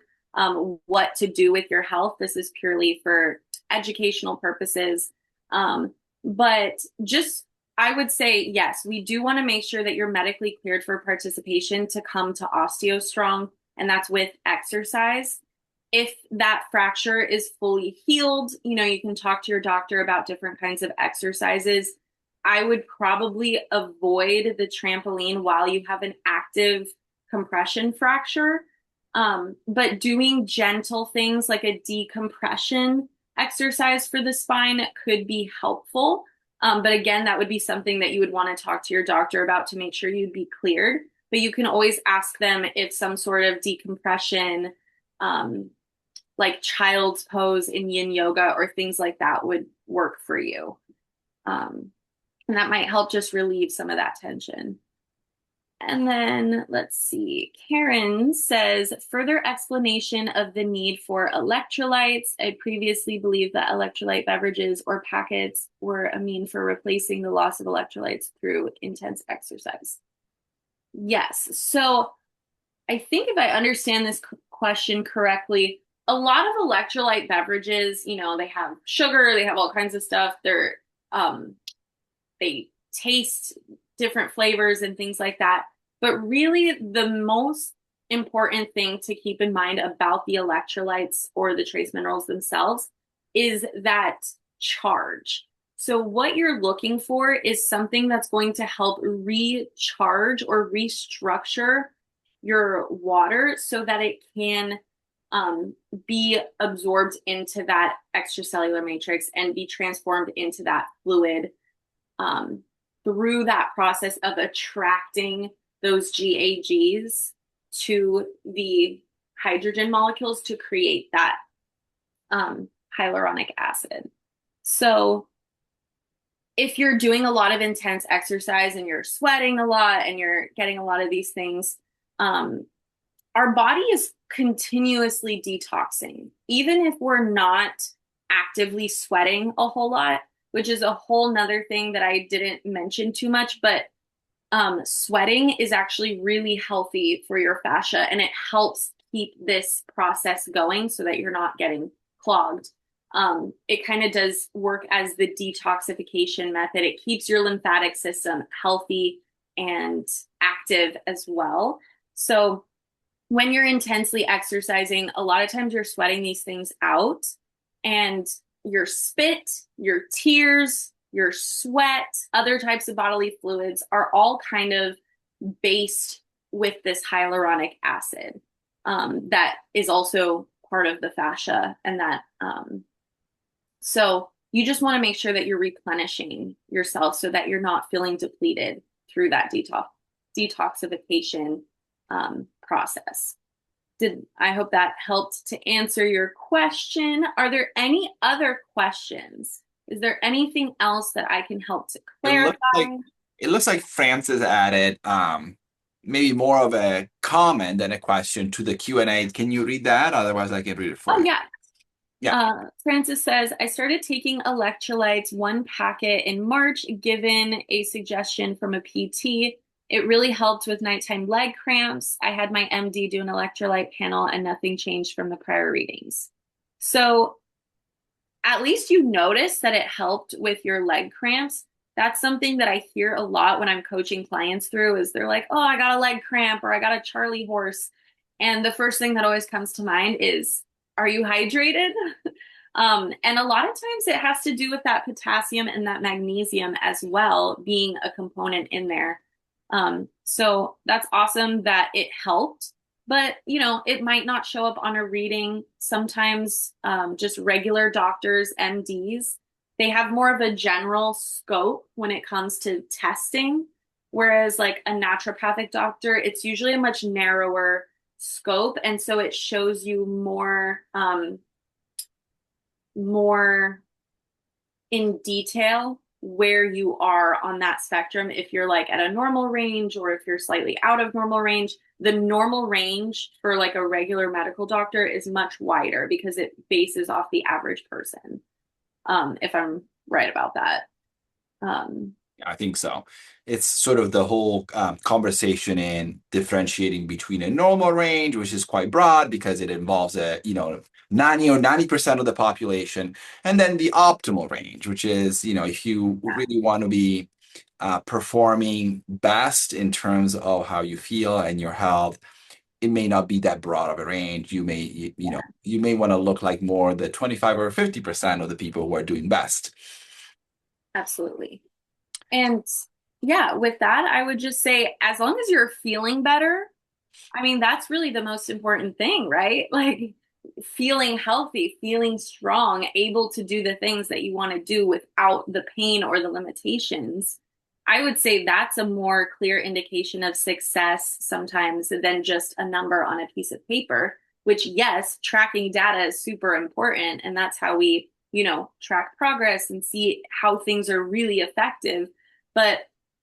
what to do with your health. This is purely for educational purposes. But just, I would say, yes, we do want to make sure that you're medically cleared for participation to come to OsteoStrong, and that's with exercise. If that fracture is fully healed, you can talk to your doctor about different kinds of exercises. I would probably avoid the trampoline while you have an active compression fracture. But doing gentle things like a decompression exercise for the spine could be helpful. But again, that would be something that you would want to talk to your doctor about to make sure you'd be cleared. But you can always ask them if some sort of decompression, like child's pose in yin yoga or things like that would work for you. And that might help just relieve some of that tension. And then let's see. Karen says, further explanation of the need for electrolytes. I previously believed that electrolyte beverages or packets were a mean for replacing the loss of electrolytes through intense exercise. Yes. So I think if I understand this question correctly, a lot of electrolyte beverages, they have sugar, they have all kinds of stuff. They taste different flavors and things like that. But really, the most important thing to keep in mind about the electrolytes or the trace minerals themselves is that charge. So, what you're looking for is something that's going to help recharge or restructure your water so that it can be absorbed into that extracellular matrix and be transformed into that fluid through that process of attracting those GAGs to the hydrogen molecules to create that hyaluronic acid. So if you're doing a lot of intense exercise and you're sweating a lot and you're getting a lot of these things, our body is continuously detoxing, even if we're not actively sweating a whole lot, which is a whole nother thing that I didn't mention too much, but sweating is actually really healthy for your fascia and it helps keep this process going so that you're not getting clogged. It kind of does work as the detoxification method. It keeps your lymphatic system healthy and active as well. So when you're intensely exercising, a lot of times you're sweating these things out, and your spit, your tears, your sweat, other types of bodily fluids are all kind of based with this hyaluronic acid that is also part of the fascia. And that, so you just want to make sure that you're replenishing yourself so that you're not feeling depleted through that detoxification process. I hope that helped to answer your question. Are there any other questions? Is there anything else that I can help to It clarify? looks like Francis added maybe more of a comment than a question to the Q&A. Can you read that? Otherwise, I can read it for Oh, you. yeah. Yeah. Francis says, I started taking electrolytes, one packet in March, given a suggestion from a PT. It really helped with nighttime leg cramps. I had my MD do an electrolyte panel and nothing changed from the prior readings. So at least you notice that it helped with your leg cramps. That's something that I hear a lot when I'm coaching clients through is they're like, "Oh, I got a leg cramp or I got a Charlie horse." And the first thing that always comes to mind is, are you hydrated? And a lot of times it has to do with that potassium and that magnesium as well being a component in there. So that's awesome that it helped, but it might not show up on a reading. Sometimes just regular doctors, MDs, they have more of a general scope when it comes to testing, whereas like a naturopathic doctor, it's usually a much narrower scope, and so it shows you more in detail where you are on that spectrum. If you're like at a normal range or if you're slightly out of normal range, the normal range for like a regular medical doctor is much wider because it bases off the average person. If I'm right about that. Um, I think so. It's sort of the whole conversation in differentiating between a normal range, which is quite broad because it involves 90% of the population, and then the optimal range, which is, if you yeah, really want to be performing best in terms of how you feel and your health, it may not be that broad of a range. You may want to look like more the 25 or 50% of the people who are doing best. absolutely. And yeah, with that, I would just say as long as you're feeling better, I mean, that's really the most important thing, right? Like feeling healthy, feeling strong, able to do the things that you want to do without the pain or the limitations. I would say that's a more clear indication of success sometimes than just a number on a piece of paper, which, yes, tracking data is super important. And that's how we, track progress and see how things are really effective. But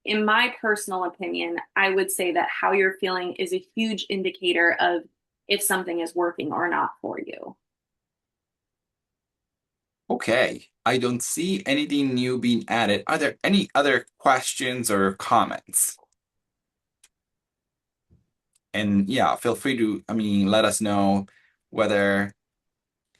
in my personal opinion, I would say that how you're feeling is a huge indicator of if something is working or not for you. Okay, I don't see anything new being added. Are there any other questions or comments? And yeah, feel free to, let us know whether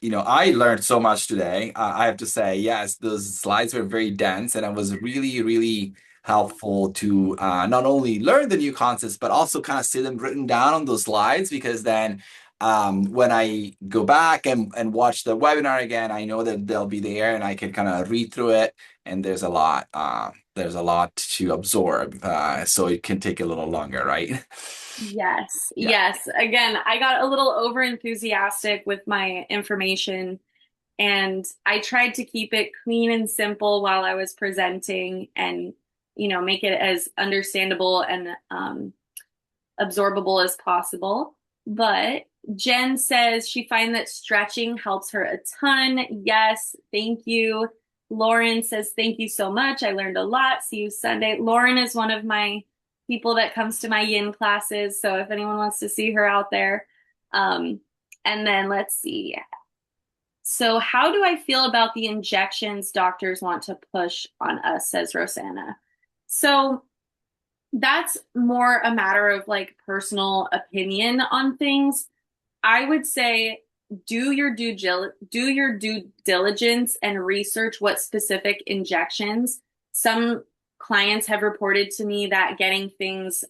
I learned so much today. I have to say, yes, those slides were very dense, and it was really, really helpful to not only learn the new concepts, but also kind of see them written down on those slides, because then when I go back and watch the webinar again, I know that they'll be there and I can kind of read through it. And there's a lot to absorb, so it can take a little longer, right? Yes, Yeah. yes. Again, I got a little over enthusiastic with my information, and I tried to keep it clean and simple while I was presenting and, make it as understandable and absorbable as possible. But Jen says she finds that stretching helps her a ton. Yes, thank you. Lauren says, thank you so much. I learned a lot. See you Sunday. Lauren is one of my people that comes to my yin classes. So if anyone wants to see her out there. Um, and then let's see. So, how do I feel about the injections doctors want to push on us, says Rosanna. So, that's more a matter of like personal opinion on things. I would say do your due diligence and research what specific injections. Some clients have reported to me that getting things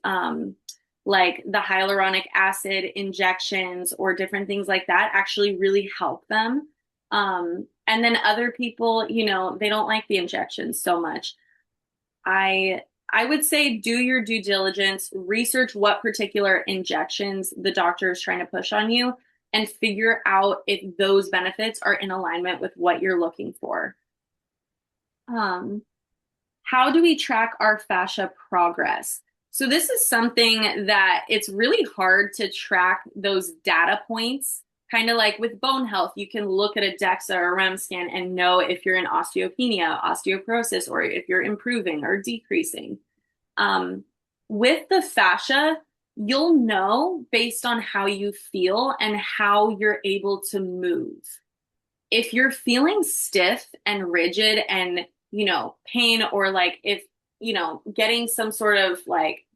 like the hyaluronic acid injections or different things like that actually really help them. And then other people, they don't like the injections so much. I would say do your due diligence, research what particular injections the doctor is trying to push on you, and figure out if those benefits are in alignment with what you're looking for. Um, how do we track our fascia progress? So this is something that it's really hard to track those data points. Kind of like with bone health, you can look at a DEXA or a REM scan and know if you're in osteopenia, osteoporosis, or if you're improving or decreasing. Um, with the fascia, you'll know based on how you feel and how you're able to move. If you're feeling stiff and rigid and, pain, or like if, getting some sort of like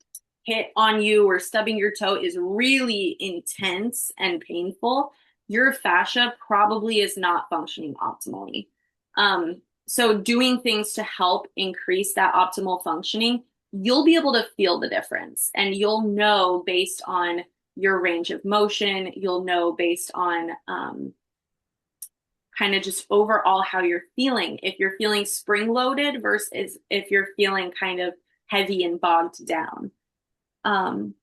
hit on you or stubbing your toe is really intense and painful, your fascia probably is not functioning optimally. So doing things to help increase that optimal functioning, you'll be able to feel the difference and you'll know based on your range of motion, you'll know based on kind of just overall how you're feeling. If you're feeling spring loaded versus if you're feeling kind of heavy and bogged down. Um,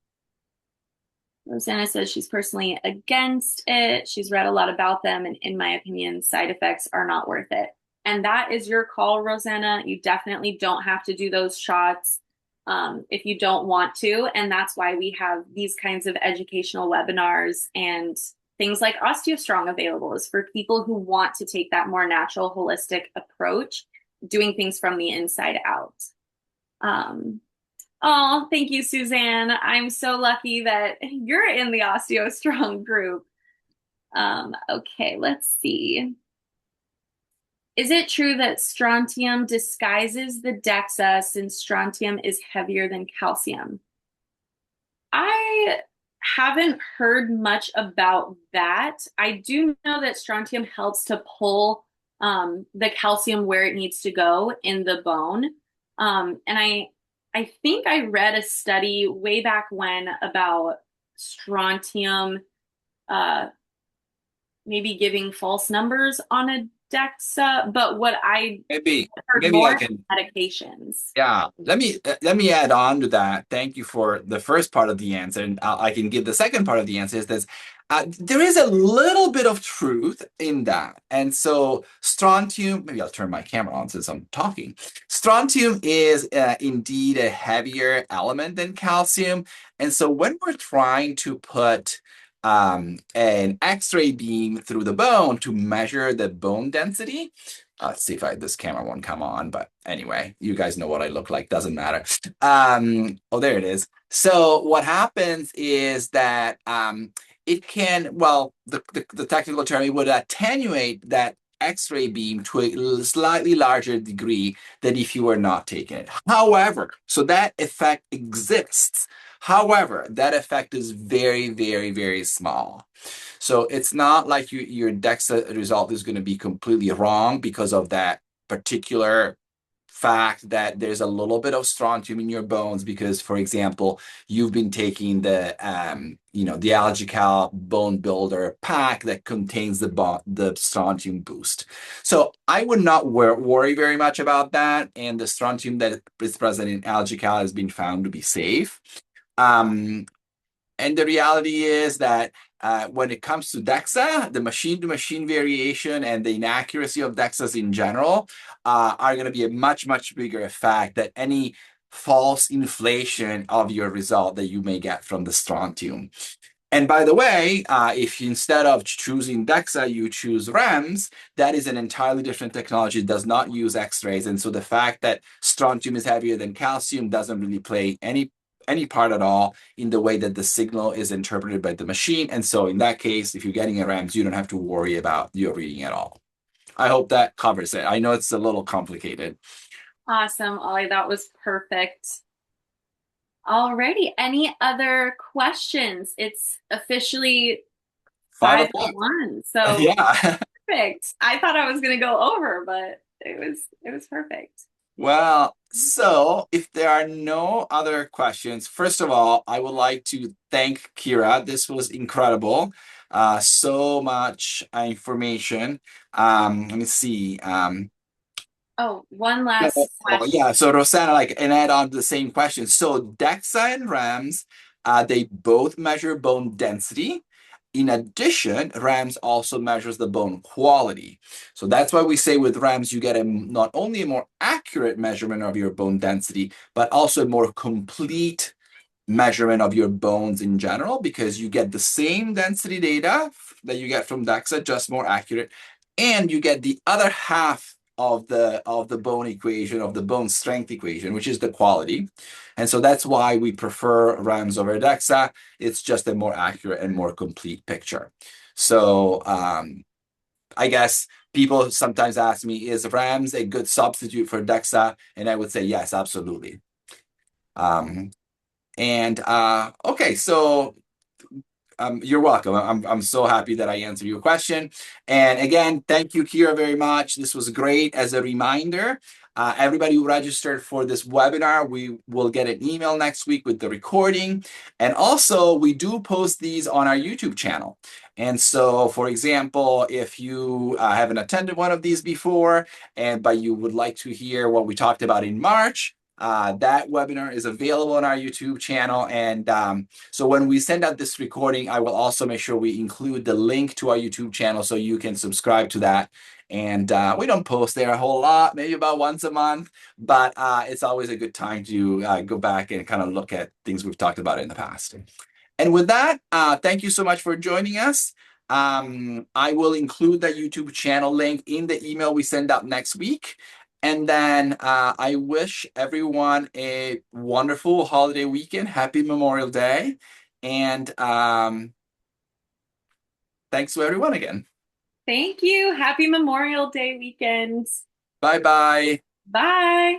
Rosanna says she's personally against it. She's read a lot about them, and in my opinion, side effects are not worth it. And that is your call, Rosanna. You definitely don't have to do those shots if you don't want to. And that's why we have these kinds of educational webinars and things like OsteoStrong available, is for people who want to take that more natural, holistic approach, doing things from the inside out. Um, Oh, thank you, Suzanne. I'm so lucky that you're in the OsteoStrong group. Okay, let's see. Is it true that strontium disguises the DEXA since strontium is heavier than calcium? I haven't heard much about that. I do know that strontium helps to pull the calcium where it needs to go in the bone. And I think I read a study way back when about strontium uh, maybe giving false numbers on a DEXA, but what I Maybe, heard maybe I more can. medications. Yeah, let me add on to that. Thank you for the first part of the answer, and I can give the second part of the answer. Is this there is a little bit of truth in that, and so strontium. Maybe I'll turn my camera on since I'm talking. Strontium is indeed a heavier element than calcium, and so when we're trying to put an X-ray beam through the bone to measure the bone density. Let's see if this camera won't come on, but anyway, you guys know what I look like, doesn't matter. Oh, there it is. So what happens is that it can, well, the technical term, it would attenuate that X-ray beam to a slightly larger degree than if you were not taking it. However, so that effect exists. However, that effect is very, very, very small. So it's not like your DEXA result is going to be completely wrong because of that particular fact that there's a little bit of strontium in your bones because, for example, you've been taking the Algical bone builder pack that contains the strontium boost. So I would not worry very much about that, and the strontium that is present in Algical has been found to be safe. Um, and the reality is that when it comes to DEXA, the machine-to-machine variation and the inaccuracy of DEXAs in general are going to be a much, much bigger effect than any false inflation of your result that you may get from the strontium. And by the way, if instead of choosing DEXA, you choose REMS, that is an entirely different technology. It does not use X-rays. And so the fact that strontium is heavier than calcium doesn't really play any part at all in the way that the signal is interpreted by the machine. And so in that case, if you're getting a REMS, you don't have to worry about your reading at all. I hope that covers it. I know it's a little complicated. Awesome, Ollie. That was perfect. Alrighty. Any other questions? It's officially Five five to o'clock. one. So Yeah. perfect. I thought I was gonna go over, but it was perfect. Well, so if there are no other questions, first of all, I would like to thank Kira. This was incredible. So much information. Let me see. Oh, one No, last oh, yeah, question. so Rosanna, like, and add on to the same question. So DEXA and RAMS, they both measure bone density. In addition, RAMS also measures the bone quality. So that's why we say with RAMS, you get not only a more accurate measurement of your bone density, but also a more complete measurement of your bones in general, because you get the same density data that you get from DEXA, just more accurate, and you get the other half of the bone equation, of the bone strength equation, which is the quality. And so that's why we prefer RAMS over DEXA. It's just a more accurate and more complete picture. So I guess people sometimes ask me, is RAMS a good substitute for DEXA? And I would say yes, absolutely. Um, and okay, so you're welcome. I'm so happy that I answered your question. And again, thank you, Kira, very much. This was great. As a reminder, everybody who registered for this webinar, we will get an email next week with the recording. And also, we do post these on our YouTube channel. And so, for example, if you haven't attended one of these before, but you would like to hear what we talked about in March, that webinar is available on our YouTube channel. And so when we send out this recording, I will also make sure we include the link to our YouTube channel so you can subscribe to that. And we don't post there a whole lot, maybe about once a month, but it's always a good time to go back and kind of look at things we've talked about in the past. And with that, thank you so much for joining us. I will include the YouTube channel link in the email we send out next week. And then I wish everyone a wonderful holiday weekend. Happy Memorial Day. And thanks to everyone again. Thank you. Happy Memorial Day weekend. Bye bye. Bye.